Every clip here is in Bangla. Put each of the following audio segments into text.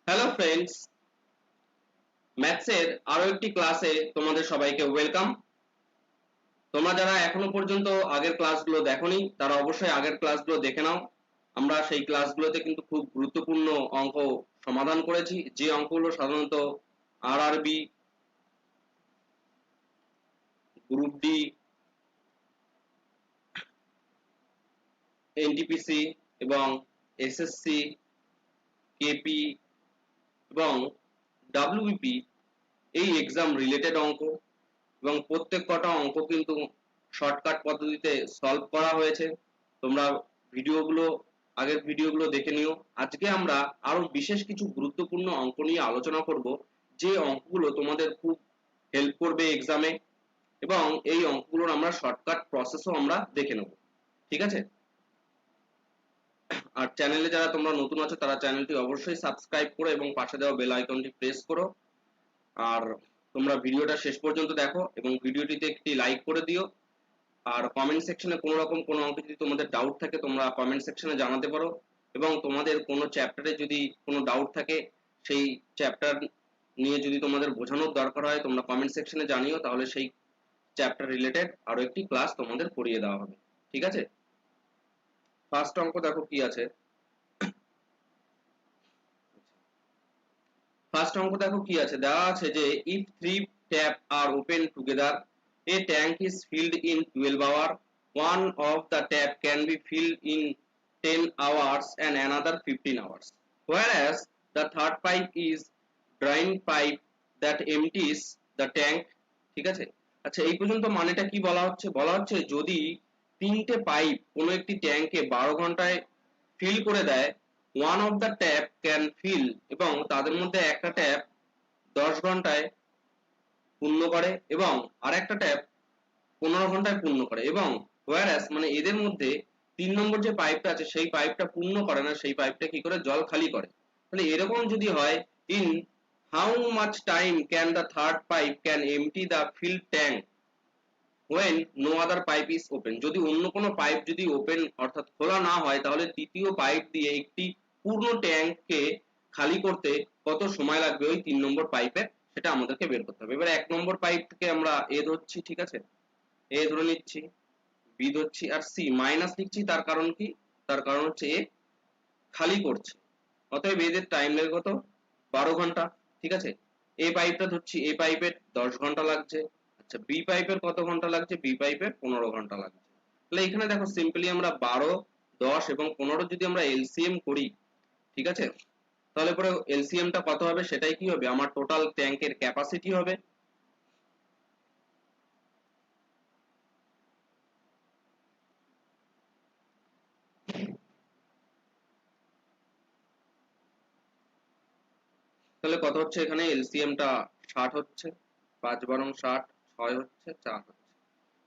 হ্যালো ফ্রেন্ডস, ম্যাথসের আরো একটি ক্লাসে তোমাদের সবাইকে ওয়েলকাম। তোমরা যারা এখনো পর্যন্ত আগের ক্লাসগুলো দেখোনি তারা অবশ্যই আগের ক্লাসগুলো দেখে নাও। আমরা সেই ক্লাসগুলোতে কিন্তু খুব গুরুত্বপূর্ণ অঙ্ক সমাধান করেছি, যে অঙ্কগুলো সাধারণত আরআরবি, গ্রুপ ডি, এনটিপিসি এবং এসএসসি, কেপি এবং ডাব্লিউবিপি এই এক্সাম রিলেটেড অঙ্ক, এবং প্রত্যেক কটা অঙ্ক কিন্তু শর্টকাট পদ্ধতিতে সলভ করা হয়েছে। তোমরা আগের ভিডিওগুলো দেখে নিও। আজকে আমরা আরো বিশেষ কিছু গুরুত্বপূর্ণ অঙ্ক নিয়ে আলোচনা করব, যে অঙ্কগুলো তোমাদের খুব হেল্প করবে এক্সামে, এবং এই অঙ্কগুলোর আমরা শর্টকাট প্রসেসও আমরা দেখে নেব। ঠিক আছে? আর চ্যানেলে যারা তোমরা নতুন আছো তারা চ্যানেলটি অবশ্যই সাবস্ক্রাইব করো এবং পাশে দেওয়া বেল আইকনটি প্রেস করো। আর তোমরা ভিডিওটা শেষ পর্যন্ত দেখো এবং ভিডিওটিতে একটি লাইক করে দিও। আর কমেন্ট সেকশনে কোনো রকম কোনো অঙ্কে যদি তোমাদের ডাউট থাকে তোমরা কমেন্ট সেকশনে জানাতে পারো, এবং তোমাদের কোনো চ্যাপ্টারে যদি কোনো ডাউট থাকে, সেই চ্যাপ্টার নিয়ে যদি তোমাদের বোঝানোর দরকার হয় তোমরা কমেন্ট সেকশনে জানিও, তাহলে সেই চ্যাপ্টার রিলেটেড আরো একটি ক্লাস তোমাদের করিয়ে দেওয়া হবে। ঠিক আছে? ফার্স্ট অঙ্ক দেখো কি আছে। দেওয়া আছে যে if three tap are open together, a tank is filled in 12 hour, one of the tap can be filled in 10 hours and another 15 hours, whereas the third pipe is drain pipe that empties the tank. ঠিক আছে? আচ্ছা, এই পর্যন্ত মানেটা কি বলা হচ্ছে যদি তিনটে পাইপ কোনো একটি ট্যাঙ্কে 12 ঘন্টায় ফিল করে দেয়, one of the tap can fill, এবং তাদের মধ্যে একটা ট্যাপ 10 ঘন্টায় পূর্ণ করে এবং আরেকটা ট্যাপ 15 ঘন্টায় পূর্ণ করে, এবং whereas মানে এদের মধ্যে 3 নম্বর যে পাইপটা আছে সেই পাইপটা পূর্ণ করে না, সেই পাইপটা কি করে জল খালি করে। তাহলে এরকম যদি হয়, in how much time can the third pipe can empty the filled tank when no other pipe is open, যদি অন্য কোনো পাইপ যদি ওপেন অর্থাৎ খোলা না হয় তাহলে তৃতীয় পাইপ দিয়ে একটি পূর্ণ ট্যাঙ্ককে খালি করতে কত সময় লাগবে ওই 3 নম্বর পাইপে, সেটা আমাদেরকে বের করতে হবে। এবার 1 নম্বর পাইপ থেকে আমরা এ ধরছি, ঠিক আছে, এ ধরে নিচ্ছি, বি ধরছি, আর সি মাইনাস লিখছি। তার কারণ কি? তার কারণ হচ্ছে এ খালি করছে, অতএব এদের টাইম লাগবে কত? 12 ঘন্টা। ঠিক আছে? এ পাইপটা ধরছি, এ পাইপের 10 ঘন্টা লাগছে। আচ্ছা, বি পাইপের কত ঘন্টা লাগছে? বি পাইপের 15 ঘন্টা লাগছে। তাহলে এখানে দেখো সিম্পলি আমরা 12, 10 এবং 15 যদি আমরা এলসিএম করি, ঠিক আছে, তাহলে পরে এলসিএম টা কত হবে? সেটাই কি হবে? আমার টোটাল ট্যাঙ্কের ক্যাপাসিটি হবে। তাহলে কত হচ্ছে? এখানে এলসিএম টা 60 হচ্ছে, 5 বারং 60, 6 হচ্ছে, 4 হচ্ছে।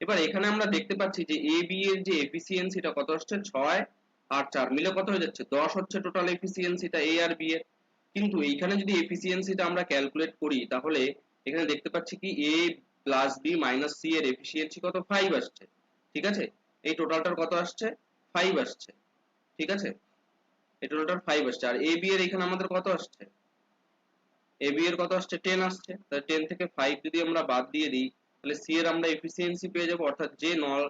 এবার এখানে আমরা দেখতে পাচ্ছি যে এ বি এর যে এফিসিয়েন্সিটা কত হচ্ছে? 6 আর 4 মিলে কত হয়ে যাচ্ছে? 10 হচ্ছে টোটাল এফিসিয়েন্সিটা এ আর বি এর। কিন্তু এইখানে যদি এফিসিয়েন্সিটা আমরা ক্যালকুলেট করি তাহলে এখানে দেখতে পাচ্ছি কি এ প্লাস বি মাইনাস সি এর এফিসিয়েন্সি কত? 5 আসছে। ঠিক আছে? এই টোটালটার কত আসছে? 5 আসছে। ঠিক আছে? এই টোটালটার 5 আসছে। আর এ বি এর এখানে আমাদের কত আসছে? এ বি এর কত আসছে? 10 আসছে। তাহলে 10 থেকে 5 যদি আমরা বাদ দিয়ে দিই তাহলে সি এর আমরা এফিসিয়েন্সি পেয়ে যাবো, অর্থাৎ যে নল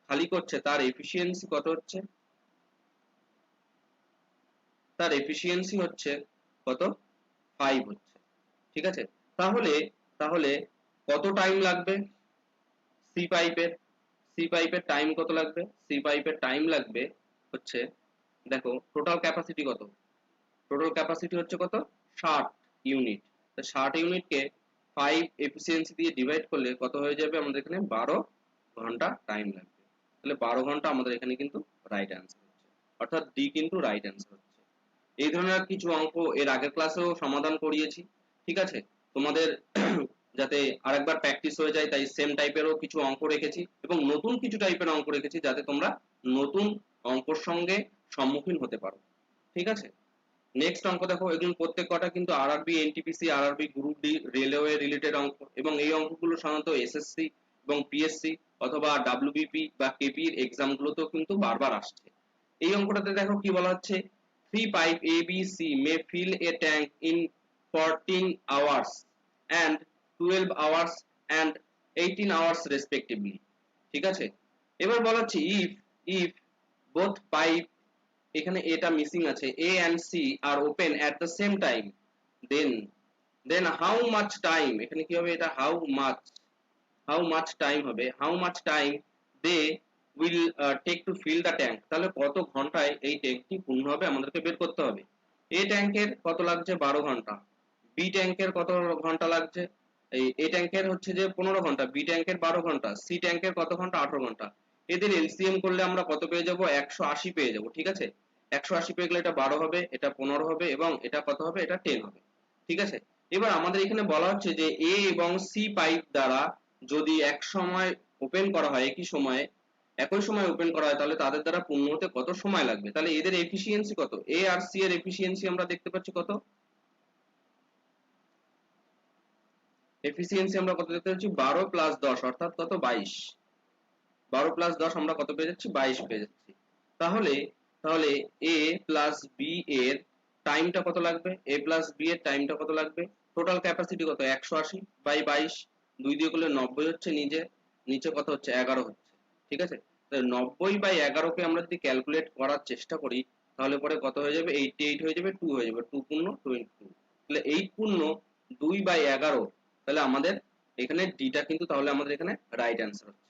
খালি করছে তার এফিসিয়েন্সি কত হচ্ছে? তার এফিসিয়েন্সি হচ্ছে কত? 5 হচ্ছে। ঠিক আছে? তাহলে তাহলে কত টাইম লাগবে সি পাইপের? সি পাইপের টাইম কত লাগবে? সি পাইপের টাইম লাগবে হচ্ছে, দেখো টোটাল ক্যাপাসিটি কত? টোটাল ক্যাপাসিটি হচ্ছে কত? 60 ইউনিট। তো 60 ইউনিটকে 5 এফিসিয়েন্সি দিয়ে ডিভাইড করলে কত হয়ে যাবে? আমাদের এখানে 12 ঘন্টা টাইম লাগবে। তাহলে 12 ঘন্টা আমাদের এখানে কিন্তু রাইট অ্যান্সার হচ্ছে, অর্থাৎ ডি কিন্তু রাইট অ্যান্সার হচ্ছে। এই ধরনের কিছু অঙ্ক এর আগের ক্লাসেও সমাধান করিয়েছি। ঠিক আছে? তোমাদের যাতে আরেকবার প্র্যাকটিস হয়ে যায় তাই সেম টাইপেরও কিছু অঙ্ক রেখেছি এবং নতুন কিছু টাইপের অঙ্ক রেখেছি, যাতে তোমরা নতুন অঙ্কর সঙ্গে সম্মুখীন হতে পারো। ঠিক আছে? নেক্সট অঙ্ক দেখো, এগুলো প্রত্যেক কটা কিন্তু RRB, NTPC, RRB group D, railway related অঙ্ক, এবং এই অঙ্কগুলো সাধারণত এসএসসি এবং পিএসসি অথবা ডাব্লিউবিপি বা কেপি এর এক্সাম গুলোতেও কিন্তু বারবার আসছে। এই অঙ্কটাতে দেখো কি বলা হচ্ছে, three pipe A, B, C may fill a tank in 14 hours and 12 hours and 18 hours respectively. ঠিক আছে, এবার বলা হচ্ছে if both pipe, এখানে এটা মিসিং আছে, A and C are open at the same time, then how much time, এখানে কি হবে, এটা how much time হবে, how much time they will take to fill the tank, তাহলে কত ঘন্টায় এই ট্যাঙ্কটি পূর্ণ হবে আমাদেরকে বের করতে হবে। A ট্যাঙ্কের কত লাগছে 12 ঘন্টা, B ট্যাঙ্কের কত ঘন্টা লাগছে, এই A ট্যাঙ্কের হচ্ছে যে 15 ঘন্টা, B ট্যাঙ্কের 12 ঘন্টা, C ট্যাঙ্কের কত ঘন্টা 18 ঘন্টা। এদের এলসিএম করলে আমরা কত পেয়ে যাব, 180 পেয়ে যাব। ঠিক আছে, 180 পেয়ে গেলে এটা 12 হবে, এটা 15 হবে এবং এটা কত হবে, এটা 10 হবে। ঠিক আছে, এবার আমাদের এখানে বলা হচ্ছে যে A এবং C পাইপ দ্বারা যদি এক সময় ওপেন করা হয়, একই সময় ওপেন করা হয়, তাহলে তাদের দ্বারা পূর্ণ হতে কত সময় লাগবে। তাহলে এদের এফিসিয়েন্সি কত, A আর C এর এফিসিয়েন্সি আমরা দেখতে পাচ্ছি কত, এফিসিয়েন্সি আমরা কত দেখতে পাচ্ছি, 12 প্লাস 10 অর্থাৎ কত, 22। 12 প্লাস 10 আমরা কত পেয়ে যাচ্ছি, 22 পেয়ে যাচ্ছি। তাহলে তাহলে A প্লাস B এর টাইমটা কত লাগবে, A প্লাস B এর টাইমটা কত লাগবে, টোটাল ক্যাপাসিটি কত, 180 বাই 22, 2 দিয়ে করলে 90 হচ্ছে, নিচে কত হচ্ছে, 11 হচ্ছে। ঠিক আছে, তাহলে 90 বাই 11 কে আমরা যদি ক্যালকুলেট করার চেষ্টা করি, তাহলে পরে কত হয়ে যাবে, 88 হয়ে যাবে, 2 হয়ে যাবে, 2 পূর্ণ 22, তাহলে 8 পূর্ণ 2 বাই 11, তাহলে আমাদের এখানে ডিটা কিন্তু তাহলে আমাদের এখানে রাইট অ্যান্সার হচ্ছে।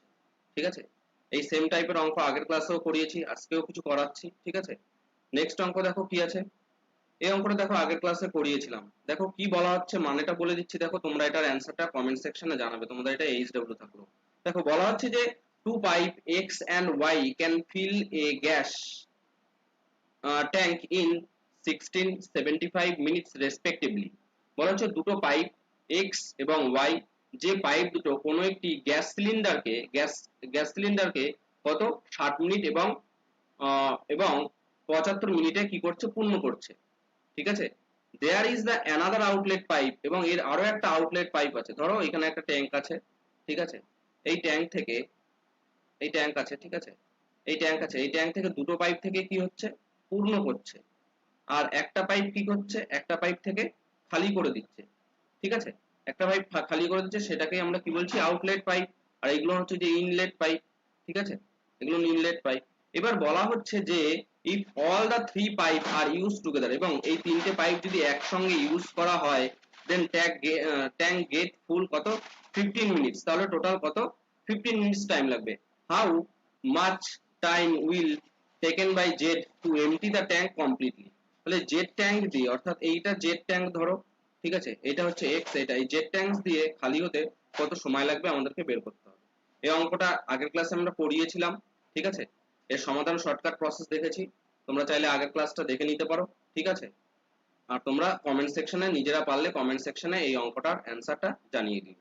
ঠিক আছে, এই সেম টাইপের অঙ্ক আগের ক্লাসেও করিয়েছি, আজকেও কিছু করাচ্ছি। ঠিক আছে, নেক্সট অঙ্ক দেখো কি আছে, এই অঙ্কটা দেখো আগের ক্লাসে করিয়েছিলাম, দেখো কি বলা হচ্ছে, মানেটা বলে দিচ্ছি, দেখো তোমরা এটার অ্যান্সারটা কমেন্ট সেকশনে জানাবে, তোমাদের এটা এইচডব্লিউ থাকলো। দেখো বলা হচ্ছে যে two pipe X and Y can fill a gas tank in 1675 minutes respectively। বলা হচ্ছে দুটো পাইপ X এবং Y, যে পাইপ দুটো কোনো একটি গ্যাস সিলিন্ডারকে কত 60 মিনিট এবং 75 মিনিটে কি করছে, পূর্ণ করছে। ঠিক আছে, there is the another outlet pipe, এবং এর আরো একটা আউটলেট পাইপ আছে, ধরো এখানে একটা ট্যাঙ্ক আছে। ঠিক আছে, এই ট্যাঙ্ক থেকে এই ট্যাঙ্ক আছে, ঠিক আছে, এই ট্যাঙ্ক থেকে দুটো পাইপ থেকে কি হচ্ছে, পূর্ণ করছে, আর একটা পাইপ কি করছে, একটা পাইপ থেকে খালি করে দিচ্ছে। ঠিক আছে, একটা পাইপ খালি করে দিচ্ছে, সেটাকে আমরা কি বলছি, আউটলেট পাইপ, আর এগুলো হচ্ছে যে ইনলেট পাইপ। ঠিক আছে, এগুলো ইনলেট পাইপ। এবার বলা হচ্ছে যে if all the three pipe are use together, এবং এই তিনটে পাইপ যদি একসঙ্গে ইউজ করা হয়, দেন ট্যাঙ্ক গেট ফুল কত, 15 মিনিটস, তাহলে টোটাল কত, 15 মিনিটস টাইম লাগবে। How much time will taken by Z to empty the tank completely, তাহলে জেড ট্যাঙ্ক দিয়ে, অর্থাৎ এইটা জেড ট্যাঙ্ক ধরো, ঠিক আছে, এটা হচ্ছে এক্স, এটা এই জেড ট্যাঙ্ক দিয়ে খালি হতে কত সময় লাগবে আমাদেরকে বের করতে হবে। এই অঙ্কটা আগের ক্লাসে আমরা পড়িয়েছিলাম। ঠিক আছে, এর সমাধান শর্টকাট প্রসেস দেখেছি, তোমরা চাইলে আগের ক্লাসটা দেখে নিতে পারো। ঠিক আছে, আর তোমরা কমেন্ট সেকশনে নিজেরা পারলে কমেন্ট সেকশনে এই অঙ্কটার অ্যান্সারটা জানিয়ে দিও।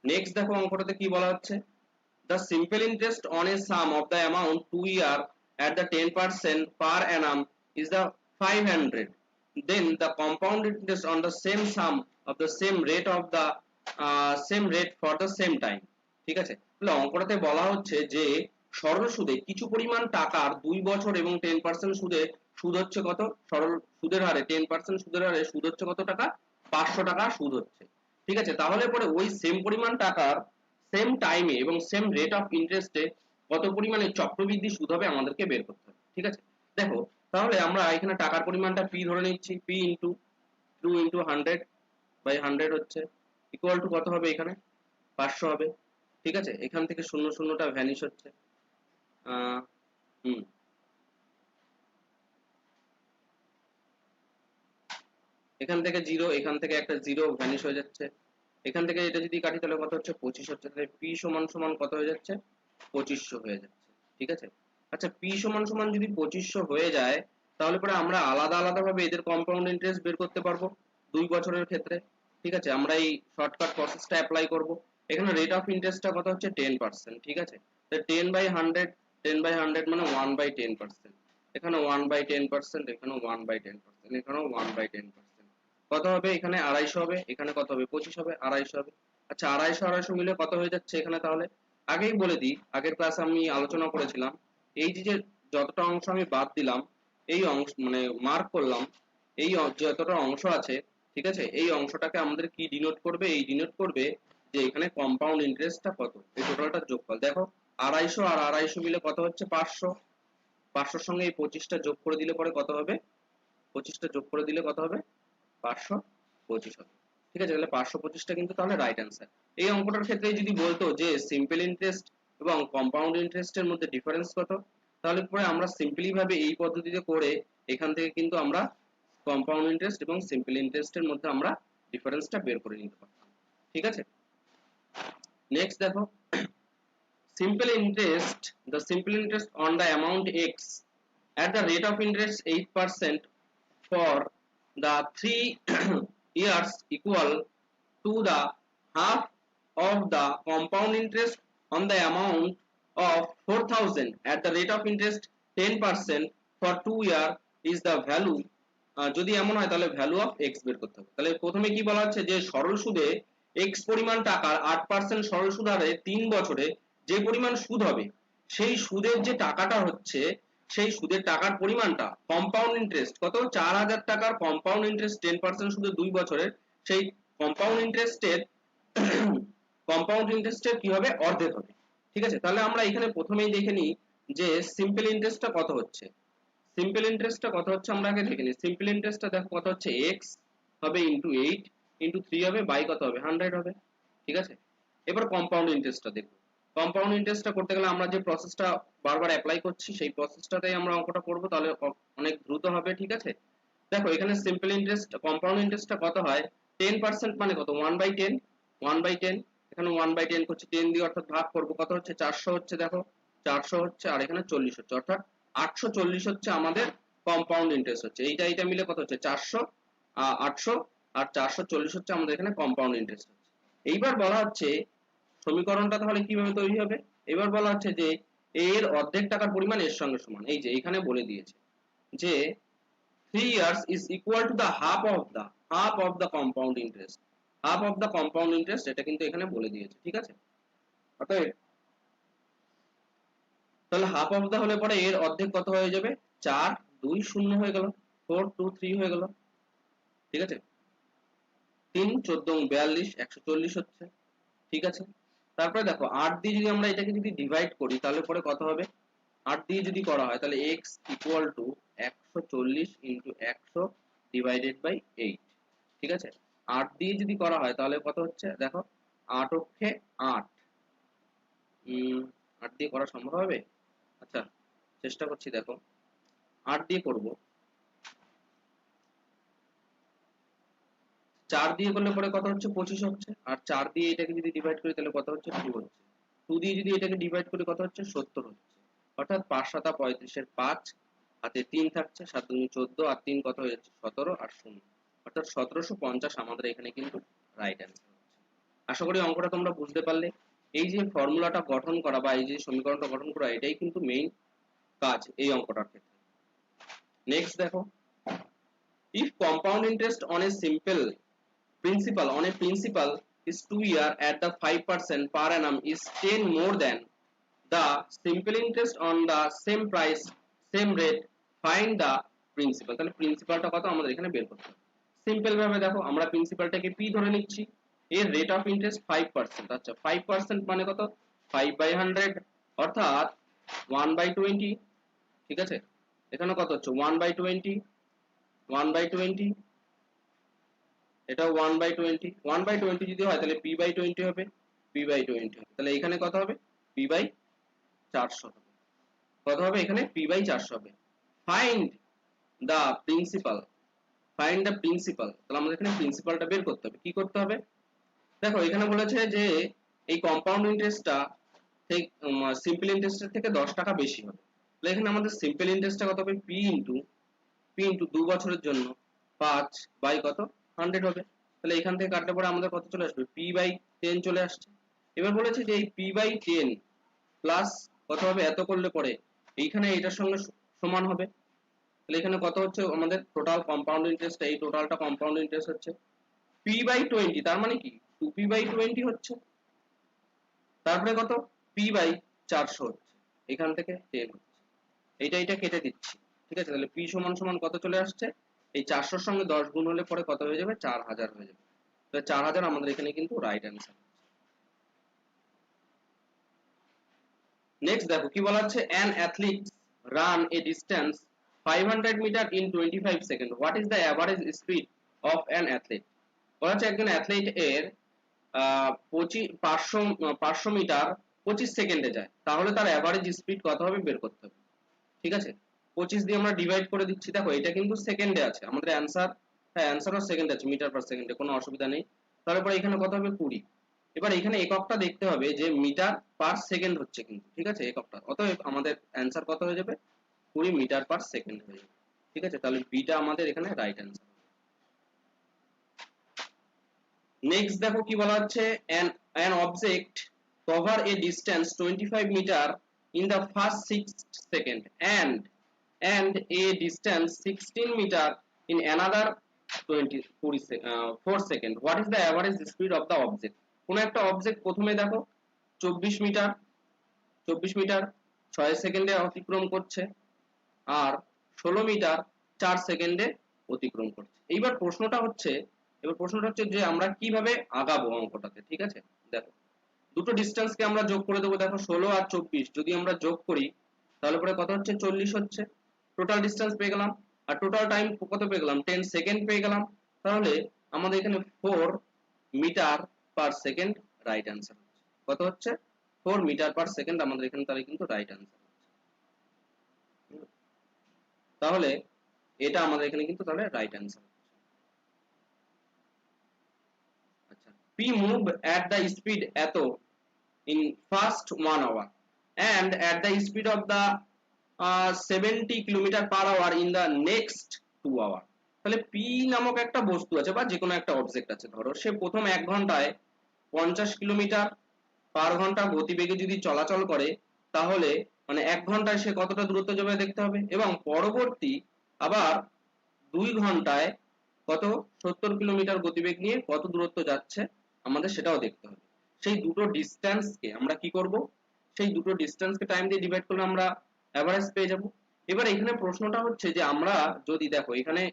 নেক্সট দেখো অঙ্কটাতে কি বলা হচ্ছে, the simple interest on a sum of the amount 2 year at the 10% per annum is the 500, then the compound interest on the same sum of the same rate for the same time। ঠিক আছে, তাহলে অঙ্কটাতে বলা হচ্ছে যে সরল সুদে কিছু পরিমাণ টাকার 2 বছর এবং 10% সুদে সুদ হচ্ছে কত, সরল সুদের হারে 10% সুদের হারে সুদ হচ্ছে কত টাকা, 500 টাকা সুদ হচ্ছে। ঠিক আছে, তাহলে পরে ওই সেম পরিমাণ টাকার সেম টাইমে এবং সেম রেট অফ ইন্টারেস্টে কত পরিমাণে চক্রবৃদ্ধি সুদ হবে আমাদেরকে বের করতে হবে। ঠিক আছে, দেখো তাহলে আমরা এখানে টাকার পরিমাণটা p ধরে নিচ্ছি, p ইনটু 2 ইনটু 100 বাই 100 হচ্ছে ইকুয়াল টু কত হবে, এখানে 500 হবে। ঠিক আছে, এখান থেকে শূন্য শূন্যটা ভ্যানিশ হচ্ছে, হুম এখান থেকে জিরো, এখান থেকে একটা জিরো ভ্যানিশ হয়ে যাচ্ছে, এখান থেকে এটা যদি কাটি তাহলে কত হচ্ছে, 25 হচ্ছে, তাহলে p সমান সমান কত হয়ে যাচ্ছে, 2500 হয়ে যাচ্ছে। ঠিক আছে, আচ্ছা p সমান সমান যদি 2500 হয়ে যায়, তাহলে পরে আমরা আলাদা আলাদা ভাবে এদের কম্পাউন্ড ইন্টারেস্ট বের করতে পারবো 2 বছরের ক্ষেত্রে। ঠিক আছে, আমরা এই শর্টকাট প্রসেসটা অ্যাপ্লাই করব। এখানে রেট অফ ইন্টারেস্টটা কত হচ্ছে, 10%। ঠিক আছে, তাহলে 10/100 মানে 1/10%, এখানে 1/10%, এখানে 1/10%, এখানেও 1/10%, কত হবে, এখানে 250 হবে, এখানে কত হবে, 25 হবে, 250 হবে। আচ্ছা 250 মিলে কত হয়ে যাচ্ছে এখানে, তাহলে আগেই বলে দিই, আগের ক্লাসে আমি আলোচনা করেছিলাম, এই যে যতটা অংশ আমি বাদ দিলাম, এই অংশ মানে মার্ক করলাম, এই যতটা অংশ আছে, ঠিক আছে, এই অংশটাকে আমাদের কি ডিনোট করবে, এই ডিনোট করবে যে এখানে কম্পাউন্ড ইন্টারেস্টটা কত, এই টোটালটার যোগফল। দেখো 250 আর 250 মিলে কত হচ্ছে 500, 500 সঙ্গে এই 25টা যোগ করে দিলে পরে কত হবে, 25টা যোগ করে দিলে কত হবে 525 হবে। ঠিক আছে, তাহলে 525টা কিন্তু তাহলে রাইট অ্যান্সার। এই অঙ্কটার ক্ষেত্রে যদি বলতো যে সিম্পল ইন্টারেস্ট এবং কম্পাউন্ড ইন্টারেস্টের মধ্যে ডিফারেন্স কত, তাহলে পরে আমরা সিম্পলি ভাবে এই পদ্ধতিতে করে এখান থেকে কিন্তু আমরা কম্পাউন্ড ইন্টারেস্ট এবং সিম্পল ইন্টারেস্টের মধ্যে আমরা ডিফারেন্সটা বের করে নিতে পারতাম। ঠিক আছে, নেক্সট দেখো simple interest, the simple interest on the amount x at the rate of interest 8% for the 3 years equal to the half of the compound interest on the amount of 4000 at the rate of interest 10% for 2 year is the value, যদি এমন হয় তাহলে ভ্যালু অফ এক্স বের করতে হবে। তাহলে প্রথমে কি বলা হচ্ছে যে সরল সুদে এক্স পরিমাণ টাকার 8% সরল সুদ হারে 3 বছরে যে পরিমাণ সুদ হবে, সেই সুদের যে টাকাটা হচ্ছে, সেই সুদের টাকার পরিমাণটা কম্পাউন্ড ইন্টারেস্ট কত 4000 টাকার কম্পাউন্ড ইন্টারেস্ট 10% সুদে 2 বছরের, সেই কম্পাউন্ড ইন্টারেস্টের কম্পাউন্ড ইন্টারেস্টের কি হবে অর্ধেক হবে। ঠিক আছে, তাহলে আমরা এখানে প্রথমেই দেখে নিই যে সিম্পল ইন্টারেস্টটা কত হচ্ছে। সিম্পল ইন্টারেস্টটা কত হচ্ছে আমরা আগে দেখে নিই। সিম্পল ইন্টারেস্টটা দেখো কত হচ্ছে, x হবে ইনটু 8 ইনটু 3 হবে বাই কত হবে 100 হবে। ঠিক আছে, এবার কম্পাউন্ড ইন্টারেস্টটা দেখো। কম্পাউন্ড ইন্টারেস্টটা করতে গেলে আমরা যে প্রসেসটা বারবার অ্যাপ্লাই করছি সেই প্রসেসটাতেই আমরা অঙ্কটা করব, তাহলে অনেক দ্রুত হবে। ঠিক আছে, দেখো এখানে সিম্পল ইন্টারেস্ট কম্পাউন্ড ইন্টারেস্টটা কত হয় 10% মানে কত 1/10, 1/10, এখানে 1/10 করছি 10 দিয়ে, অর্থাৎ ভাগ করব কত হচ্ছে 400 হচ্ছে, দেখো 400 হচ্ছে আর এখানে 40 হচ্ছে, অর্থাৎ 840 হচ্ছে আমাদের কম্পাউন্ড ইন্টারেস্ট হচ্ছে। এইটা মিলে কত হচ্ছে 400, 800 আর 440 হচ্ছে আমাদের এখানে কম্পাউন্ড ইন্টারেস্ট হচ্ছে। এইবার বলা হচ্ছে সমীকরণটা তাহলে কিভাবে তৈরি হবে, এবার বলা হচ্ছে যে এর অর্ধেক টাকার পরিমাণ এর সঙ্গে সমান। এই যে এখানে বলে দিয়েছে যে 3 years is equal to the half of the compound interest, half of the compound interest, এটা কিন্তু এখানে বলে দিয়েছে। ঠিক আছে, অতএব তাহলে হাফ অফ দা হলে পরে এর অর্ধেক কত হয়ে যাবে 4 2 0 হয়ে গেল, 4 2 3 হয়ে গেল। ঠিক আছে, 3 14 42 140 হচ্ছে। ঠিক আছে, তারপরে দেখো 8 দিয়ে যদি আমরা এটাকে যদি ডিভাইড করি তাহলে পরে কত হবে, 8 দিয়ে যদি করা হয় তাহলে x equal to 140 into 100 divided by 8। ঠিক আছে, 8 দিয়ে যদি করা হয় তাহলে কত হচ্ছে দেখো 8 অক্ষে 8, 8 দিয়ে করা সম্ভব হবে? আচ্ছা চেষ্টা করছি, দেখো 8 দিয়ে করব, 4 দিয়ে করলে পরে কত হচ্ছে 25 হচ্ছে, আর 4 দিয়ে এটাকে যদি ডিভাইড করি তাহলে কত হচ্ছে 2 হচ্ছে, 2 দিয়ে যদি এটাকে ডিভাইড করি কত হচ্ছে 70 হচ্ছে, অর্থাৎ 5 7 35 এর 5 হাতে 3 থাকছে, 7 2 14 আর 3 কত হয়ে যাচ্ছে 17 আর 0, অর্থাৎ 1750 আমাদের এখানে কিন্তু রাইট অ্যান্সার হচ্ছে। আশা করি অঙ্কটা তোমরা বুঝতে পারলে। এই যে ফর্মুলাটা গঠন করা বা এই যে সমীকরণটা গঠন করা এটাই কিন্তু মেইন কাজ এই অঙ্কটার ক্ষেত্রে। নেক্সট দেখো, if compound interest on a principal is 2 year at the 5% per annum is 10 more than the simple interest on the same price same rate, find the principal। তাহলে প্রিন্সিপালটা কত আমাদের এখানে বের করতে হবে। সিম্পল ভাবে দেখো আমরা প্রিন্সিপালটাকে p ধরে নিচ্ছি, এর রেট অফ ইন্টারেস্ট 5%, আচ্ছা 5% মানে কত 5/100 অর্থাৎ 1/20। ঠিক আছে, এখানে কত হচ্ছে 1/20, 1/20, এটাও 1/20, 1/20 যদি হয় তাহলে p/20 হবে, p/20 হবে, তাহলে এখানে কত হবে p/400 হবে, কত হবে এখানে p/400 হবে। Find the principal, find the principal, তাহলে আমাদের এখানে প্রিন্সিপালটা বের করতে হবে। কি করতে হবে দেখো এখানে বলেছে যে এই কম্পাউন্ড ইন্টারেস্টটা ঠিক সিম্পল ইন্টারেস্টের থেকে 10 টাকা বেশি হবে, তাহলে এখানে আমাদের সিম্পল ইন্টারেস্টটা কত হবে p ইনটু 2 বছরের জন্য 5 বাই কত 100 হবে, তাহলে এখান থেকে কাটলে পরে আমাদের কত চলে আসবে p/10 চলে আসছে। এবার বলেছে যে এই p/10 প্লাস কত হবে এত করলে পরে এইখানে এটার সঙ্গে সমান হবে, তাহলে এখানে কত হচ্ছে আমাদের টোটাল কম্পাউন্ড ইন্টারেস্ট, এই টোটালটা কম্পাউন্ড ইন্টারেস্ট হচ্ছে p/20, তার মানে কি 2p/20 হচ্ছে, তারপরে কত p/400 হচ্ছে, এখান থেকে 10 হচ্ছে, এটা কেটে দিচ্ছি, ঠিক আছে, তাহলে পি সমান সমান কত চলে আসছে, এই 400 সঙ্গে 10 গুণ হলে পরে কত হয়ে যাবে, 4000 হয়ে যাবে। তাহলে 4000 আমাদের এখানে কিন্তু রাইট অ্যান্সার। নেক্সট দেখো কি বলা হচ্ছে, an athlete run a distance 500 metre in 25 second, what is the average speed of an athlete. বলা হচ্ছে একজন অ্যাথলিট এর 500 মিটার 25 সেকেন্ডে যায়, তাহলে তার অ্যাভারেজ স্পিড কত হবে বের করতে হবে। ঠিক আছে, 25 দিয়ে আমরা ডিভাইড করে দিচ্ছি, দেখো এটা কিন্তু সেকেন্ডে আছে আমাদের অ্যান্সার, হ্যাঁ অ্যান্সারও সেকেন্ডে আছে, মিটার পার সেকেন্ডে, কোনো অসুবিধা নেই। তারপরে এখানে কত হবে 20। এবার এখানে এককটা দেখতে হবে যে মিটার পার সেকেন্ড হচ্ছে কিন্তু, ঠিক আছে এককটা, অতএব আমাদের অ্যান্সার কত হয়ে যাবে, 20 মিটার পার সেকেন্ড হয়ে যাবে। ঠিক আছে, তাহলে বিটা আমাদের এখানে রাইট অ্যান্সার। নেক্সট দেখো কি বলা হচ্ছে, an object cover a distance 25 meter in the first 6 second and a distance 16 meter in another 4 second, what is the average speed of the object। কোন একটা অবজেক্ট প্রথমে দেখো 24 মিটার 6 সেকেন্ডে অতিক্রম করছে, আর 16 মিটার 4 সেকেন্ডে অতিক্রম করছে। এবার প্রশ্নটা হচ্ছে যে আমরা কিভাবে আগাবো অঙ্কটাতে। ঠিক আছে, দেখো দুটো ডিস্টেন্স কে আমরা যোগ করে দেবো, দেখো 16 আর 24 যদি আমরা যোগ করি তাহলে পরে কত হচ্ছে, 40 হচ্ছে। টোটাল ডিস্টেন্স পেয়ে গেলাম, আর টোটাল টাইম কত পেয়ে গেলাম, 10 সেকেন্ড পেয়ে গেলাম। তাহলে আমাদের এখানে 4 metre per second right answer হচ্ছে। কত হচ্ছে, 4 মিটার পার সেকেন্ড আমাদের এখানে তাহলে কিন্তু রাইট অ্যান্সার। তাহলে এটা আমাদের এখানে কিন্তু তাহলে রাইট অ্যান্সার। আচ্ছা, P move at the speed এত in first 1 hour and at the speed of the 70 kilometre per hour in the next 2 hour। তাহলে পি নামক একটা বস্তু আছে বা যে কোনো একটা অবজেক্ট আছে, ধরো সে প্রথম 1 ঘন্টায় 50 কিলোমিটার পার ঘন্টা গতিবেগে যদি চলাচল করে, তাহলে মানে 1 ঘন্টায় সে কতটা দূরত্ব যাবে দেখতে হবে, এবং পরবর্তী আবার 2 ঘন্টায় কত 70 কিলোমিটার গতিবেগ নিয়ে কত দূরত্ব যাচ্ছে আমাদের সেটাও দেখতে হবে। সেই দুটো ডিস্টেন্সকে আমরা কি করব, সেই দুটো ডিস্টেন্সকে টাইম দিয়ে ডিভাইড করলে আমরা এভারেজ পেয়ে যাব। এবার এখানে প্রশ্নটা হচ্ছে যে আমরা যদি দেখো এখানে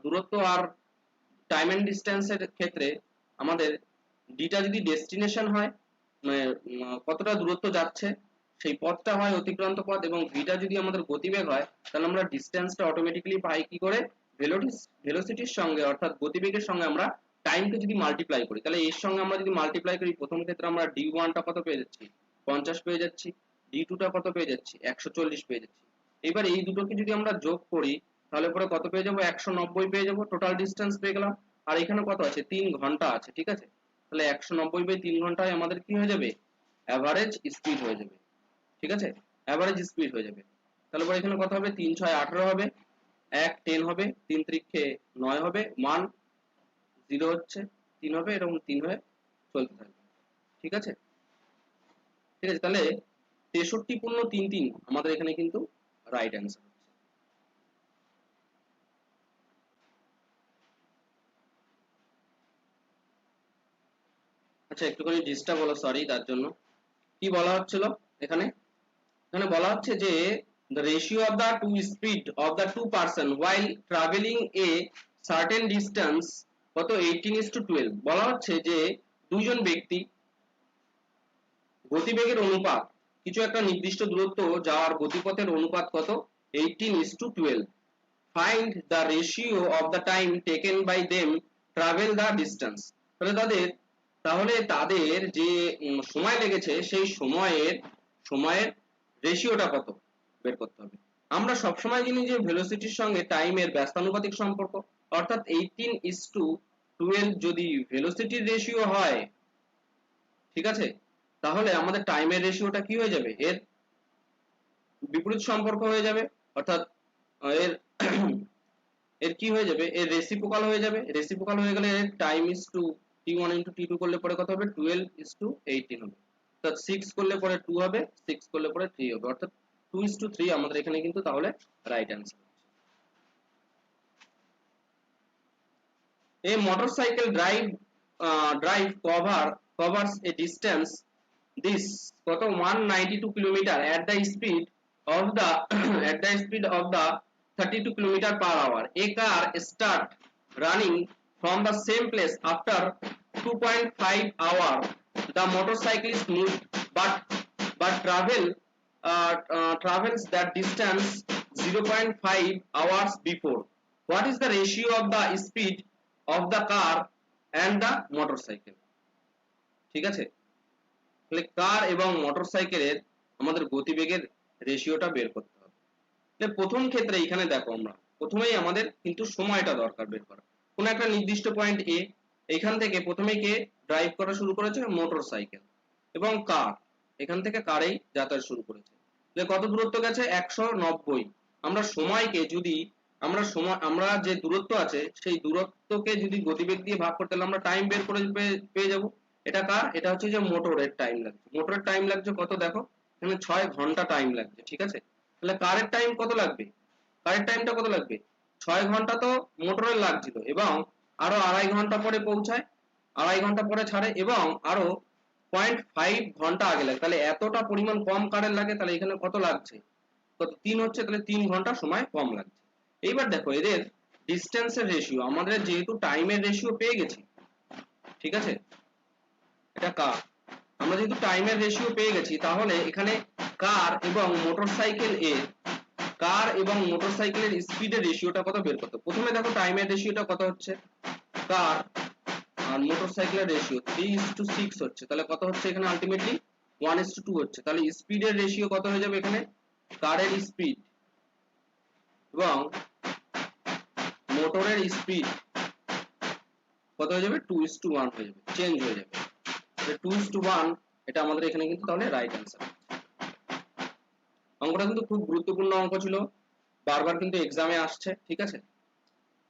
দূরত্ব আর টাইম এন্ড ডিস্টেন্সের ক্ষেত্রে আমাদের ডিটা যদি ডেস্টিনেশন হয়, মানে কতটা দূরত্ব যাচ্ছে সেই পথটা হয় অতিক্রান্ত পথ, এবং ভিটা যদি আমাদের গতিবেগ হয়, তাহলে আমরা ডিস্টেন্সটা অটোমেটিক্যালি পাই কি করে, ভেলোসিটির সঙ্গে অর্থাৎ গতিবেগের সঙ্গে আমরা টাইমকে যদি মাল্টিপ্লাই করি, তাহলে এর সঙ্গে আমরা যদি মাল্টিপ্লাই করি, প্রথম ক্ষেত্রে আমরা d1 টা কত পেয়ে যাচ্ছি, 50 পেয়ে যাচ্ছি, d2 টা কত পেয়ে যাচ্ছি, 140 পেয়ে যাচ্ছি। এবার এই দুটোকে যদি আমরা যোগ করি তাহলে পরে কত পেয়ে যাবো, 190 পেয়ে যাবো, টোটাল ডিস্টেন্স পেয়ে গেলাম। আর এখানে কত আছে, 3 ঘন্টা আছে। ঠিক আছে, তাহলে 190/3 ঘন্টায় আমাদের কি হয়ে যাবে, অ্যাভারেজ স্পিড হয়ে যাবে। ঠিক আছে, অ্যাভারেজ স্পিড হয়ে যাবে। তাহলে পরে এখানে কত হবে, 3 6 18 হবে, 1 10 হবে, 3 3 9 হবে, 1 0 হচ্ছে, 3 হবে, এরকম 3 হয়ে চলতে থাকবে। ঠিক আছে, ঠিক আছে, তাহলে 63.33 আমাদের এখানে কিন্তু রাইট অ্যান্সার। আচ্ছা, একটুখানি ডিস্টার্ব হলো, সরি তার জন্য। কি বলা হচ্ছিল এখানে, এখানে বলা হচ্ছে যে the ratio of the two speed of the two person while traveling a certain distance কত 18:12। বলা হচ্ছে যে দুইজন ব্যক্তি গতিবেগের অনুপাত, কিছু একটা নির্দিষ্ট দূরত্ব যাওয়ার গতিপথের অনুপাত কত, 18:12। find the ratio of the time taken by them travel the distance। তাহলে তাদের যে সময় লেগেছে সেই সময়ের রেশিওটা কত বের করতে হবে। আমরা সব সময় জানি যে ভেলোসিটির সঙ্গে টাইমের ব্যস্তানুপাতিক সম্পর্ক, অর্থাৎ 18:12 যদি ভেলোসিটির রেশিও হয়, ঠিক আছে, তাহলে আমাদের টাইমের রেশিওটা কি হয়ে যাবে, এর বিপরীত সম্পর্ক হয়ে যাবে, অর্থাৎ এর এর কি হয়ে যাবে, এর রেসিপ্রোকাল হয়ে যাবে। রেসিপ্রোকাল হয়ে গেলে এর time is two t1 into t2 করলে পরে কত হবে, 12:18 হবে। অর্থাৎ 6 করলে পরে 2 হবে, 6 করলে পরে 3 হবে, অর্থাৎ 2:3 আমাদের এখানে কিন্তু তাহলে right answer. A motorcycle covers a distance this কত 192 kilometre at the speed of the at the speed of the 32 kilometer per hour. A car start running from the same place after 2.5 hour. The motorcyclist moved but travels that distance 0.5 hours before. What is the ratio of the speed of the car and the motorcycle? ঠিক আছে, তাহলে কার এবং মোটরসাইকেলের আমাদের গতিবেগের রেশিওটা বের করতে হবে। তাহলে প্রথম ক্ষেত্রে এখানে দেখো, আমরা প্রথমেই আমাদের কিন্তু সময়টা দরকার বের করা। কোন একটা নির্দিষ্ট পয়েন্ট এ, এখান থেকে প্রথমেই কে ড্রাইভ করা শুরু করেছে? মোটরসাইকেল এবং কার, এখান থেকে কারেই যাতায়াত শুরু করেছে। তাহলে কত দূরত্ব গেছে? 190। আমরা সময়কে যদি আমরা যে দূরত্ব আছে সেই দূরত্বকে যদি গতিবেগ দিয়ে ভাগ করতে, তাহলে আমরা টাইম বের করে পেয়ে যাব। এটা কার? এটা হচ্ছে যে মোটরের টাইম লাগছে। মোটরের টাইম লাগছে কত? দেখো এখানে 6 ঘন্টা টাইম লাগছে, ঠিক আছে। তাহলে কারের টাইম কত লাগবে? কারের টাইমটা কত লাগবে? 6 ঘন্টা তো মোটরের লাগছিল, এবং আরো 2.5 ঘন্টা পরে পৌঁছায়, 2.5 ঘন্টা পরে ছাড়ে, এবং আরো 0.5 ঘন্টা আগে লাগে। তাহলে এতটা পরিমাণ কম কারেন্ট লাগে, তাহলে এখানে কত লাগছে? কত? 3 হচ্ছে, তাহলে 3 ঘন্টা সময় কম লাগছে। এইবার দেখো এদের ডিসটেন্সের রেশিও, আমাদের যেহেতু টাইমের রেশিও পেয়ে গেছি, ঠিক আছে, এটা কার, আমরা যেহেতু টাইমের রেশিও পেয়ে গেছি, তাহলে এখানে কার এবং মোটরসাইকেলের স্পিডের রেশিওটা কত বের করতে। প্রথমে দেখো টাইমের রেশিওটা কত হচ্ছে, কার আর মোটরসাইকেলের রেশিও 3:6 হচ্ছে, তাহলে কত হচ্ছে এখানে আলটিমেটলি 1:2 হচ্ছে। তাহলে স্পিডের রেশিও কত হয়ে যাবে এখানে? কারের স্পিড এবং মোটরের স্পিড কত হয়ে যাবে? 2:1 হয়ে যাবে, চেঞ্জ হয়ে যাবে। 2:1, এটা আমাদের এখানে কিন্তু তাহলে রাইট অ্যান্সার। অঙ্কটা কিন্তু খুব গুরুত্বপূর্ণ অঙ্ক ছিল, বারবার কিন্তু এক্সামে আসছে, ঠিক আছে।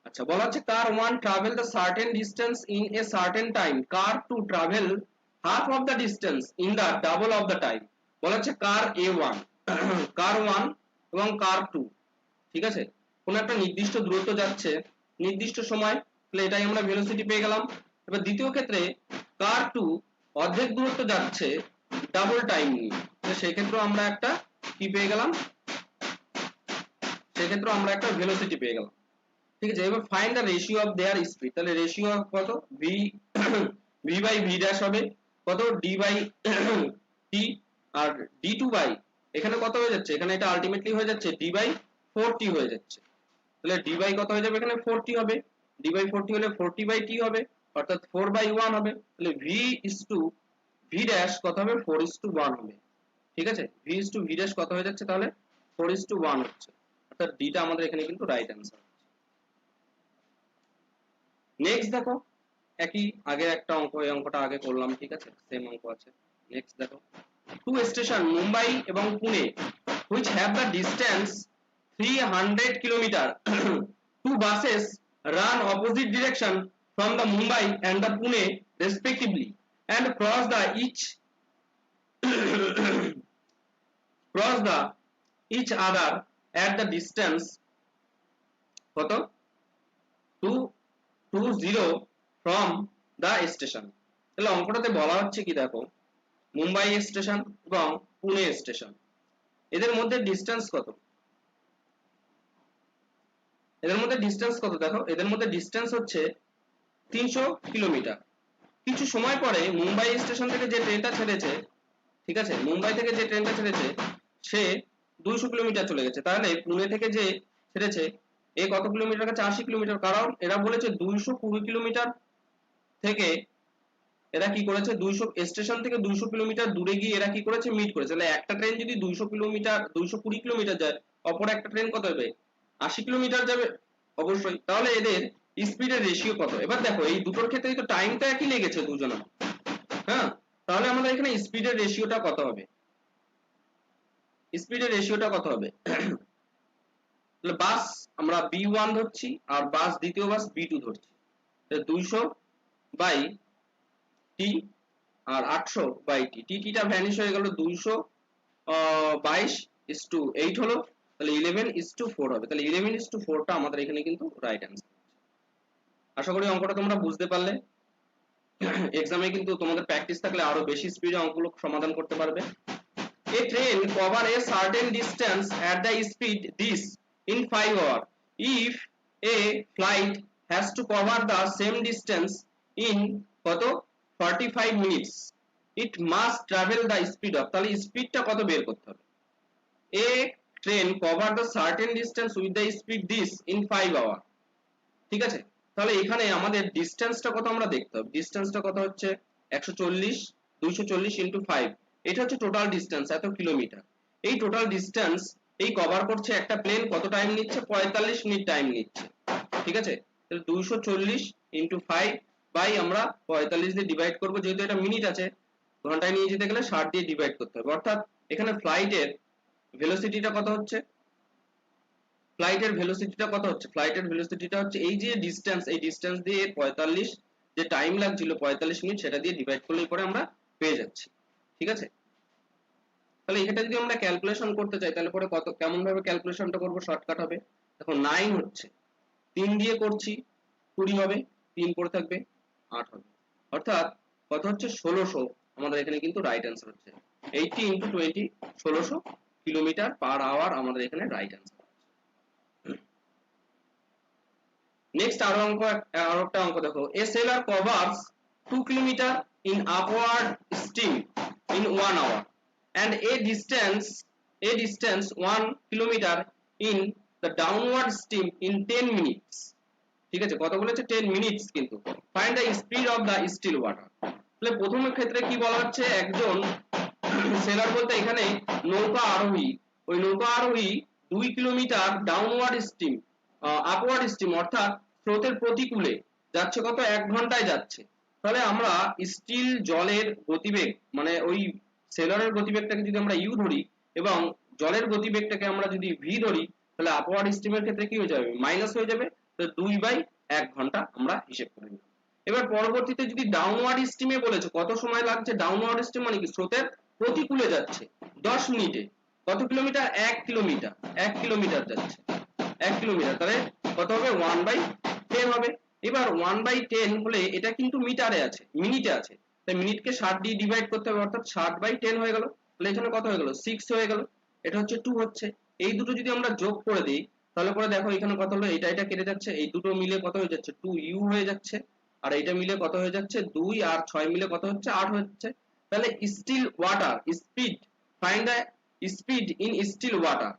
আচ্ছা, বলা হচ্ছে কার 1 travel the certain distance in a certain time, car 2 travel half of the distance in the double of the time। বলা হচ্ছে কার A1 কার 1 এবং কার 2, ঠিক আছে, কোন একটা নির্দিষ্ট দূরত্ব যাচ্ছে নির্দিষ্ট সময়, তাহলে এটাই আমরা ভেলোসিটি পেয়ে গেলাম। এবার দ্বিতীয় ক্ষেত্রে কার 2 অর্ধেক দূরত্ব যাচ্ছে ডাবল টাইম নিয়ে, তো সেই ক্ষেত্রে আমরা একটা কি পেয়ে গেলাম? সেই ক্ষেত্রে আমরা একটা ভেলোসিটি পেয়ে গেলাম, ঠিক আছে। এবার find the ratio of their speed, তাহলে রেশিও কত? V V by V dash হবে কত? ডি বাই টি, আর ডি টু বাই এখানে কত হয়ে যাচ্ছে? এখানে এটা আলটিমেটলি হয়ে যাচ্ছে ডি বাই 40 হয়ে যাচ্ছে। তাহলে ডি বাই কত হয়ে যাবে? এখানে 40 হবে। ডি বাই 40 হলে 40 বাই টি হবে, অর্থাৎ 4/1 হবে। তাহলে V is to V dash কত হবে? 4:1 হবে, ঠিক আছে। V is to V dash কত হয়ে যাচ্ছে? তাহলে 4:1 হচ্ছে, অর্থাৎ ডিটা আমাদের এখানে কিন্তু রাইট অ্যান্সার। নেক্সট দেখো, একই আগের একটা অঙ্ক, এই অঙ্কটা আগে করলাম, ঠিক আছে, সেম অঙ্ক আছে। নেক্সট দেখো, টু স্টেশন মুম্বাই এবং Pune which have the distance 300 kilometer two buses run opposite direction from the Mumbai and the Pune respectively and cross the each other at the distance কত? 220 from the station। তাহলে অঙ্কটাতে বলা হচ্ছে কি, দেখো মুম্বাই স্টেশন এবং পুনে স্টেশন, এদের মধ্যে ডিসটেন্স কত? দেখো এদের মধ্যে ডিসটেন্স হচ্ছে 300 কিলোমিটার। কিছু সময় পরে মুম্বাই স্টেশন থেকে যে ট্রেনটা ছেড়েছে, ঠিক আছে, মুম্বাই থেকে যে ট্রেনটা ছেড়েছে সে 200 কিলোমিটার চলে গেছে। তাহলে পুনে থেকে যে ছেড়েছে এ কত কিলোমিটার কাছে? 80 কিলোমিটার। কারণ এরা বলেছে 220 কিলোমিটার থেকে এরা কি করেছে, 200 স্টেশন থেকে 200 কিলোমিটার দূরে গিয়ে এরা কি করেছে? মিট করেছে। তাহলে একটা ট্রেন যদি 220 কিলোমিটার যায়, অপর একটা ট্রেন কত হবে? 80 কিলোমিটার যাবে অবশ্যই। তাহলে এদের স্পিডের রেশিও কত? এবার দেখো এই দুটোর ক্ষেত্রেই তো টাইমটা একই লেগেছে দুজনের, হ্যাঁ, তাহলে আমাদের এখানে স্পিডের রেশিওটা কত হবে? স্পিডের রেশিওটা কত হবে? তাহলে বাস আমরা B1 ধরছি, আর বাস দ্বিতীয় বাস B2 ধরছি, তাহলে 200 by T R 800 by T, টিটা ভ্যানিশ হয়ে গেল, 222:8 হলো, তাহলে 11:4 হবে। তাহলে 11:4 টা আমাদের এখানে কিন্তু রাইট অ্যান্সার। আশা করি অঙ্কটা তোমরা বুঝতে পারলে। এক্সামে কিন্তু তোমাদের প্র্যাকটিস থাকলে আরো বেশি স্পিডে অঙ্কগুলো সমাধান করতে পারবে। A train cover a certain distance at the speed this in 5 hours. If a flight has to cover the same distance in কত 45 minutes, it must travel the speed of, তাহলে স্পিডটা কত বের করতে হবে। a train cover the certain distance with the speed this in 5 hours, ঠিক আছে। তাহলে এখানে আমাদের ডিসটেন্সটা কত আমরা দেখতে হবে, ডিসটেন্সটা কত হচ্ছে 140 240 ইনটু 5, এটা হচ্ছে টোটাল ডিসটেন্স, এত কিলোমিটার। এই টোটাল ডিসটেন্স এই কভার করছে একটা প্লেন, কত টাইম নিচ্ছে 45 মিনিট টাইম নিচ্ছে, ঠিক আছে। তাহলে 240 ইনটু 5 বাই আমরা 45 দিয়ে ডিভাইড করব, যেহেতু এটা মিনিট আছে, ঘন্টায় নিয়ে যেতে গেলে 60 দিয়ে ডিভাইড করতে হবে। অর্থাৎ এখানে ফ্লাইটের ভেলোসিটিটা কত হচ্ছে, ফ্লাইটের ভেলোসিটিটা কত হচ্ছে, ফ্লাইটের ভেলোসিটিটা হচ্ছে এই যে ডিসটেন্স, এই ডিসটেন্স দিয়ে 45 যে টাইম লাগছিল 45 মিনিট, সেটা দিয়ে ডিভাইড করলেই পরে আমরা পেয়ে যাচ্ছি, ঠিক আছে। তাহলে এটা যদি আমরা ক্যালকুলেশন করতে চাই তাহলে পরে কত কেমন ভাবে ক্যালকুলেশনটা করব, শর্টকাট হবে। দেখো 9 হচ্ছে 3 দিয়ে করছি 20 হবে, 3 পড়ে থাকবে 8 হবে, অর্থাৎ কত হচ্ছে 1600। আমাদের এখানে কিন্তু রাইট অ্যান্সার হচ্ছে 80 * 20 1600 কিলোমিটার পার আওয়ার আমাদের এখানে রাইট অ্যান্সার। নেক্সট আরো একটা অঙ্ক দেখো, a sailor covers 2 kilometre in upward stream in 1 hour and a distance 1 kilometer in the downward stream in 10 minutes, ঠিক আছে। কত বলেছে 10 মিনিটস, কিন্তু find the speed of the still water. তাহলে প্রথম ক্ষেত্রে কি বলা হচ্ছে, একজন সেলার বলতে এখানে নৌকা আরোহী, ওই নৌকা আরোহী 2 kilometre downward stream upward stream অর্থাৎ স্রোতের প্রতিকূলে যাচ্ছে, কত 1 ঘন্টায় যাচ্ছে। তাহলে আমরা স্টিল জলের গতিবেগ মানে ওই সেলারের গতিবেগটাকে যদি আমরা ইউ ধরি এবং জলের গতিবেগটাকে আমরা যদি ভি ধরি, তাহলে আপওয়ার্ড স্ট্রিমের ক্ষেত্রে কি হয়ে যাবে, মাইনাস হয়ে যাবে। তো 2/1 ঘন্টা আমরা হিসেব করে নিই। এবার পরবর্তীতে যদি ডাউনওয়ার্ড স্ট্রিমে বলেছে কত সময় লাগছে, ডাউনওয়ার্ড স্ট্রিম মানে কি স্রোতের প্রতিকূলে যাচ্ছে 10 মিনিটে, কত কিলোমিটার 1 কিলোমিটার, 1 কিলোমিটার যাচ্ছে 1 কিলোমিটার, তাহলে কত হবে 1/10 হবে। এবার 1/10 হলে এটা কিন্তু মিটারে আছে, মিনিটে আছে, তাই মিনিটকে 60 দিয়ে ডিভাইড করতে হবে, অর্থাৎ 60/10 হয়ে গেল। তাহলে এখানে কত হয়ে গেল 6 হয়ে গেল, এটা হচ্ছে 2 হচ্ছে। এই দুটো যদি আমরা যোগ করে দিই তাহলে পরে দেখো এখানে কত হলো, এটা কেটে যাচ্ছে, এই দুটো মিলে কত হয়ে যাচ্ছে 2u হয়ে যাচ্ছে, আর এটা মিলে কত হয়ে যাচ্ছে 2 আর 6 মিলে কত হচ্ছে 8 হচ্ছে। তাহলে still water speed, find the speed in still water,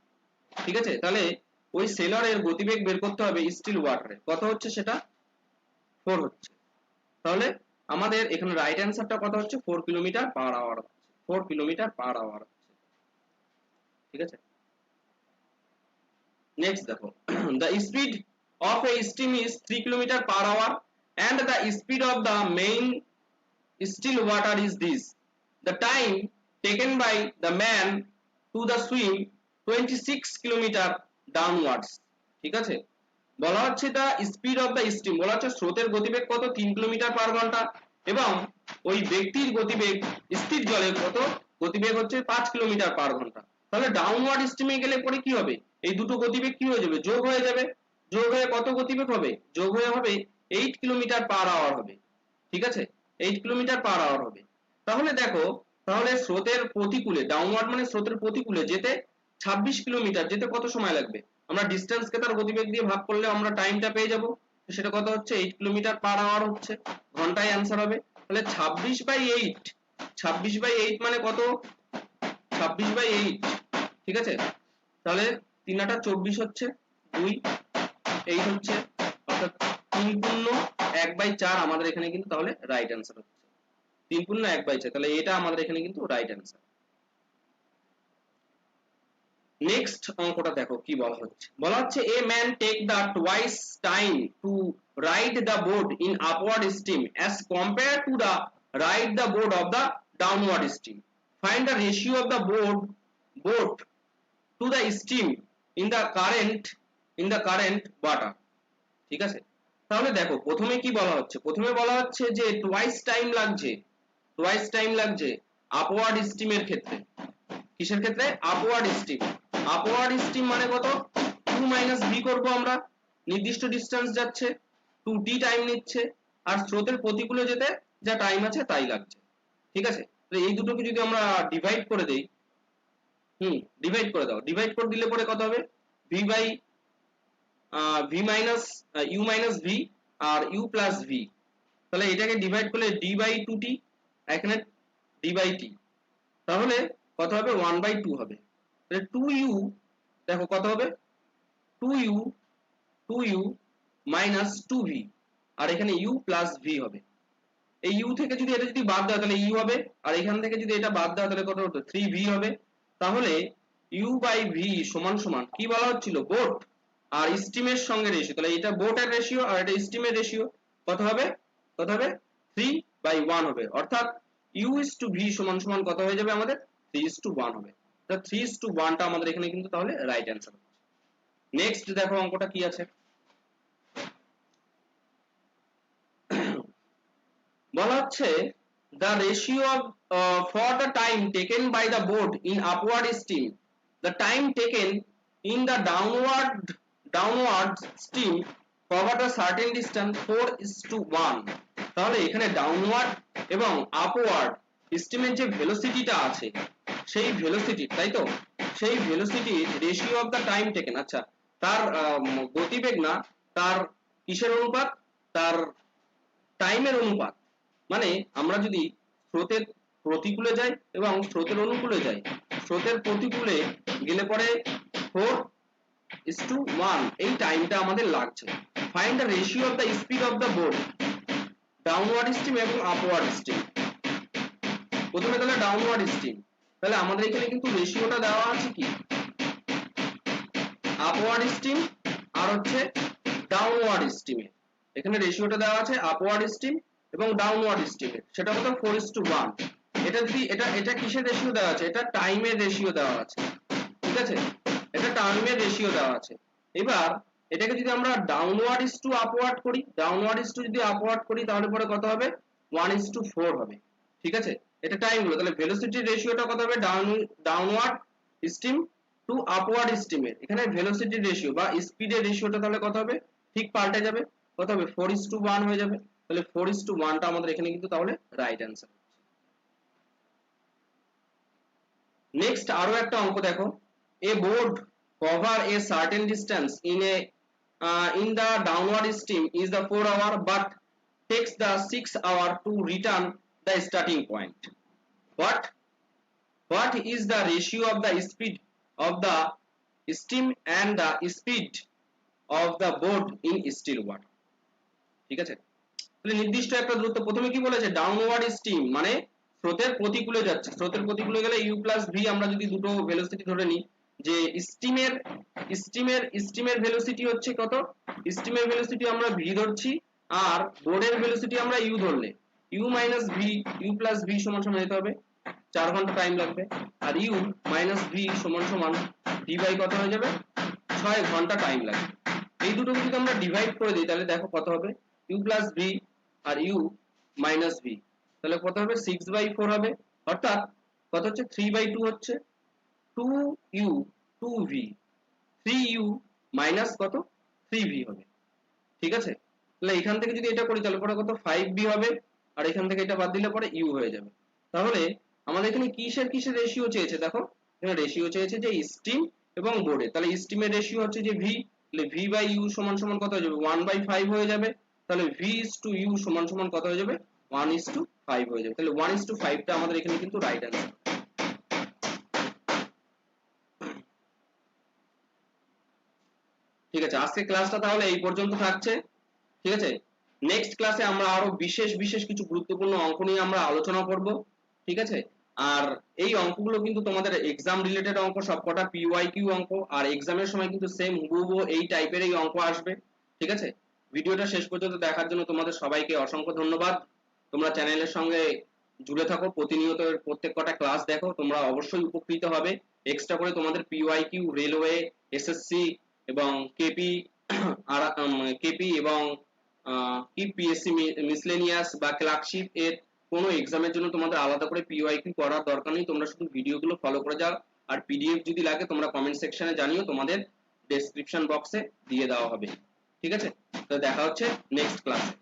ঠিক আছে। তাহলে ওই সেলারের গতিবেগ বের করতে হবে স্টিল ওয়াটারে, কত হচ্ছে সেটা 4 হচ্ছে। তাহলে আমাদের এখানে রাইট অ্যান্সারটা কত হচ্ছে 4 কিলোমিটার পার আওয়ার হচ্ছে, 4 কিলোমিটার পার আওয়ার হচ্ছে, ঠিক আছে। নেক্সট দেখো, the speed of a steam is 3 kilometer per hour and the speed of the main still water is this, the time taken by the man to the swim 26 kilometer downwards, ঠিক আছে। বলা হচ্ছে the speed of the steam, বলা হচ্ছে স্রোতের গতিবেগ কত 3 কিলোমিটার পার ঘন্টা এবং ওই ব্যক্তির গতিবেগ স্থির জলের কত গতিবেগ হচ্ছে 5 কিলোমিটার পার ঘন্টা। তাহলে ডাউনওয়ার্ড স্ট্রিমে গেলে পরে কি হবে, এই দুটো গতিবেগ কি হয়ে যাবে, যোগ হয়ে যাবে, যোগ হয়ে কত গতিবেগ হবে, যোগ হয়ে হবে 8 কিলোমিটার পার আওয়ার হবে, ঠিক আছে, 8 কিলোমিটার পার আওয়ার হবে। তাহলে দেখো, তাহলে স্রোতের প্রতিকূলে, ডাউনওয়ার্ড মানে স্রোতের প্রতিকূলে যেতে 26 কিলোমিটার যেতে কত সময় লাগবে, আমরা ডিসটেন্স কে তার গতিবেগ দিয়ে ভাগ করলে আমরা টাইমটা পেয়ে যাব, সেটা কত হচ্ছে 8 কিলোমিটার পার আওয়ার হচ্ছে, ঘন্টায় অ্যান্সার হবে। তাহলে 26/8, 26/8 মানে কত 26/8, ঠিক আছে। তাহলে 3 8 24 হচ্ছে 2 8 হচ্ছে, অর্থাৎ 3 পূর্ণ 1/4 আমাদের এখানে কিন্তু তাহলে রাইট অ্যান্সার হচ্ছে 3 পূর্ণ 1/4, তাহলে এটা আমাদের এখানে কিন্তু রাইট অ্যান্সার। নেক্সট অঙ্কটা দেখো কি বলা হচ্ছে, বলা হচ্ছে a man take the twice time to ride the boat in upward stream as compare to the ride the boat of the downward stream, find the ratio of the boat to the steam in the current water, ঠিক আছে। তাহলে দেখো প্রথমে কি বলা হচ্ছে, প্রথমে বলা হচ্ছে যে টুয়াইস টাইম লাগছে আপওয়ার্ড স্ট্রিমের ক্ষেত্রে, কিসের ক্ষেত্রে, আপওয়ার্ড স্ট্রিম মানে কত 2 - v করব আমরা, নির্দিষ্ট ডিসটেন্স যাচ্ছে 2t টাইম নিচ্ছে, আর স্রোতের প্রতিকূলে যেতে যা টাইম আছে তাই লাগছে, ঠিক আছে। তো এই দুটোকে যদি আমরা ডিভাইড করে দেই, ডিভাইড করে দাও, ডিভাইড করে দিলে পরে কত হবে v/2 V minus U minus V আর ইউ প্লাস ভি, তাহলে এটাকে ডিভাইড করলে ডি বাই টু টি, এখানে ডি বাই টি, তাহলে কত হবে 1/2 হবে। তাহলে 2u, দেখো কত হবে 2u, 2u মাইনাস 2v, আর এখানে u প্লাস v হবে। এই u থেকে যদি এটা যদি বাদ দাও তাহলে u হবে, আর এখান থেকে যদি এটা বাদ দাও তাহলে কত হতো 3v হবে। তাহলে u বাই v সমান সমান কি বলা হচ্ছিল, বোট আর স্টিমের সঙ্গে রেশিও, তাহলে এটা বোট এর রেশিও আর এটা স্টিমের রেশিও, কত হবে 3/1 হবে, অর্থাৎ u is to v সমান সমান কত হয়ে যাবে আমাদের 3:1 হবে। তো 3:1 টা আমাদের এখানে কিন্তু তাহলে রাইট অ্যান্সার। নেক্সট দেখো অঙ্কটা কি আছে, বলা হচ্ছে the ratio of for the time taken by the boat in upward steam, the time taken in the downward steam covered a certain distance 4:1। তাহলে এখানে ডাউনওয়ার্ড এবং আপওয়ার্ড স্টিমের যে ভেলোসিটিটা আছে সেই ভেলোসিটি, তাই তো, সেই velocity ratio of the time taken, আচ্ছা তার গতিবেগ না, তার কিসের অনুপাত, তার টাইমের অনুপাত। মানে আমরা যদি স্রোতের প্রতিকূলে যাই এবং স্রোতের অনুকূলে যাই, স্রোতের প্রতিকূলে গেলে পরে 4:1 এই টাইমটা আমাদের লাগছে। Find the ratio of the speed of the boat downward steam এবং আপওয়ার্ড স্টিম। প্রথমে তাহলে ডাউনওয়ার্ড স্টিম, তাহলে আমাদের এখানে কিন্তু রেশিওটা দেওয়া আছে কি আপওয়ার্ড স্টিম আর হচ্ছে ডাউনওয়ার্ড স্টিমের, এখানে রেশিওটা দেওয়া আছে আপওয়ার্ড স্টিম এবং ডাউনওয়ার্ড স্টিমের, সেটা কত 4:1। এটা যদি এটা কিসের রেশিও দেওয়া আছে, এটা টাইমের রেশিও দেওয়া আছে, ঠিক আছে, এটা টাইমের রেশিও দেওয়া আছে। এবার এটাকে যদি আমরা ডাউনওয়ার্ড ইস টু আপওয়ার্ড করি, ডাউনওয়ার্ড ইস টু যদি আপওয়ার্ড করি তাহলে পরে কত হবে 1:4 হবে, ঠিক আছে, এটা টাইম হলো। তাহলে ভেলোসিটির রেশিওটা কত হবে ডাউনওয়ার্ড স্টিম টু আপওয়ার্ড স্টিমের, এখানে ভেলোসিটির রেশিও বা স্পিডের রেশিওটা তাহলে কত হবে, ঠিক পাল্টে যাবে, কত হবে 4:1 হয়ে যাবে। তাহলে 4:1 টা আমাদের এখানে কিন্তু তাহলে রাইট অ্যান্সার। নেক্সট আরো একটা অঙ্ক দেখো, এ board cover a certain distance in the downward stream is the 4 hour but takes the 6 hour to return the starting point. What is the ratio of the speed of the steam and the speed of the boat in still water? ঠিক আছে, তাহলে নির্দিষ্ট একটা দূরত্ব, প্রথমে কি বলেছে ডাউনওয়ার্ড স্টিম মানে স্রোতের প্রতিকূলে যাচ্ছে, স্রোতের প্রতিকূলে গেলে u প্লাস v, আমরা যদি দুটো ভেলোসিটি ধরে নিই, যে স্টিমের ভেলোসিটি হচ্ছে কত, স্টিমের ভেলোসিটি আমরা v ধরছি আর বোর্ডের ভেলোসিটি আমরা u ধরলে u minus v, u plus v সমান সমান যেতে হবে 4 ঘন্টা টাইম লাগবে, আর u মাইনাস v সমান সমান d বাই কত হয়ে যাবে 6 ঘন্টা টাইম লাগবে। এই দুটো যদি আমরা ডিভাইড করে দিই তাহলে দেখো কত হবে u প্লাস v আর u মাইনাস v, তাহলে কত হবে 6/4 হবে, অর্থাৎ কত হচ্ছে 3/2 হচ্ছে 2u 2v 3u মাইনাস কত 3v হবে, ঠিক আছে। তাহলে এখান থেকে যদি এটা করি তাহলে পরে কত 5v হবে, আর এখান থেকে এটা বাদ দিলে পরে u হয়ে যাবে। তাহলে আমাদের এখানে কিসের রেশিও চেয়েছে, দেখো এখানে রেশিও চেয়েছে যে স্টিম এবং বোর্ডে, তাহলে স্টিমের রেশিও হচ্ছে যে v, তাহলে v বাই u সমান সমান কত হয়ে যাবে 1/5 হয়ে যাবে, তাহলে v is to u সমান সমান কত হয়ে যাবে 1:5 হয়ে যাবে। তাহলে 1:5 টা আমাদের এখানে কিন্তু রাইট অ্যান্সার। ঠিক আছে, আজকে ক্লাসটা তাহলে এই পর্যন্ত থাকছে, ঠিক আছে। নেক্সট ক্লাসে আমরা আরো বিশেষ কিছু গুরুত্বপূর্ণ অঙ্ক নিয়ে আমরা আলোচনা করব, ঠিক আছে। আর এই অঙ্কগুলো কিন্তু তোমাদের এক্সাম রিলেটেড অঙ্ক, সবকটা পিওয়াইকিউ অঙ্ক, আর এক্সামের সময় কিন্তু সেম হুবহু এই টাইপের এই অঙ্ক আসবে, ঠিক আছে। ভিডিওটা শেষ পর্যন্ত দেখার জন্য তোমাদের সবাইকে অসংখ্য ধন্যবাদ। তোমরা চ্যানেলের সঙ্গে জুড়ে থাকো, প্রতিনিয়ত প্রত্যেক কটা ক্লাস দেখো, তোমরা অবশ্যই উপকৃত হবে। এক্সট্রা করে তোমাদের পিওয়াইকিউ, রেলওয়ে, এসএসসি এবং কেপি আর কেপি এবং কি পিএসসি মিসলেনিয়াস বা ক্লার্কশিপ এর কোনো এক্সামের জন্য তোমাদের আলাদা করে পিওয়াইকিউ করার দরকার নেই, তোমরা শুধু ভিডিওগুলো ফলো করে যাও। আর পিডিএফ যদি লাগে তোমরা কমেন্ট সেকশনে জানিও, তোমাদের ডেসক্রিপশন বক্সে দিয়ে দেওয়া হবে, ঠিক আছে। তো দেখা হচ্ছে নেক্সট ক্লাসে।